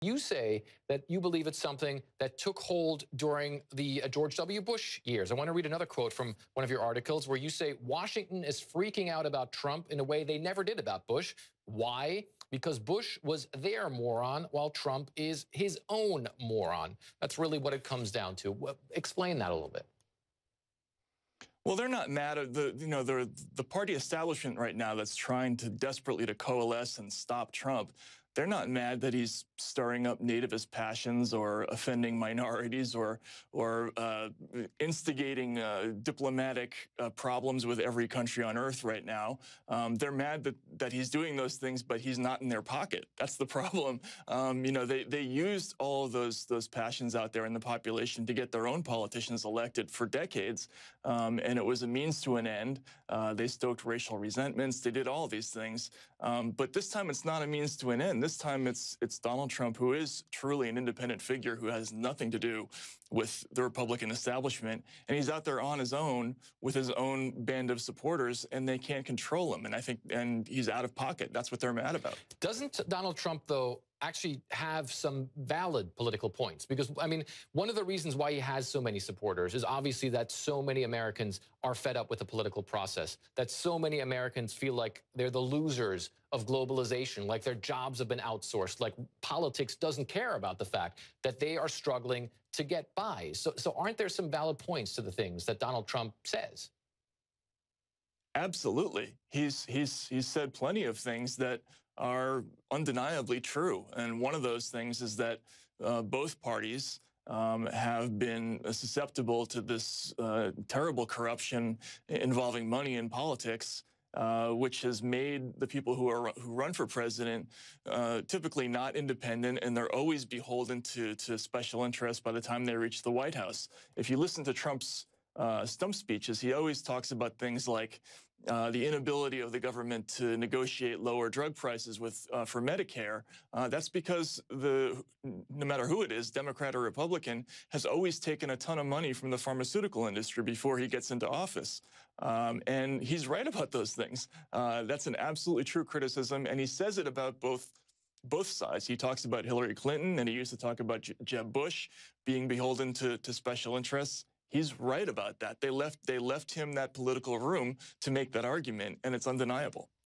You say that you believe it's something that took hold during the George W. Bush years. I want to read another quote from one of your articles where you say Washington is freaking out about Trump in a way they never did about Bush. Why? Because Bush was their moron while Trump is his own moron. That's really what it comes down to. Explain that a little bit. Well, they're not mad at the party establishment right now that's trying to desperately to coalesce and stop Trump. They're not mad that he's stirring up nativist passions or offending minorities or instigating diplomatic problems with every country on earth right now. They're mad that he's doing those things, but he's not in their pocket. That's the problem. They used all of those passions out there in the population to get their own politicians elected for decades, and it was a means to an end. They stoked racial resentments. They did all these things, but this time it's not a means to an end. This time it's Donald Trump, who is truly an independent figure who has nothing to do with the Republican establishment, and he's out there on his own with his own band of supporters, and they can't control him. And he's out of pocket. That's what they're mad about. Doesn't Donald Trump, though, actually have some valid political points? Because, I mean, one of the reasons why he has so many supporters is obviously that so many Americans are fed up with the political process, that so many Americans feel like they're the losers of globalization, like their jobs have been outsourced, like politics doesn't care about the fact that they are struggling to get by. So aren't there some valid points to the things that Donald Trump says? Absolutely. He's said plenty of things that are undeniably true. And one of those things is that both parties have been susceptible to this terrible corruption involving money in politics, which has made the people who run for president typically not independent, and they're always beholden to special interests by the time they reach the White House. If you listen to Trump's stump speeches, he always talks about things like the inability of the government to negotiate lower drug prices for Medicare. That's because no matter who it is, Democrat or Republican, has always taken a ton of money from the pharmaceutical industry before he gets into office. And he's right about those things. That's an absolutely true criticism, and he says it about both sides. He talks about Hillary Clinton, and he used to talk about Jeb Bush being beholden to special interests. He's right about that. They left him that political room to make that argument, and it's undeniable.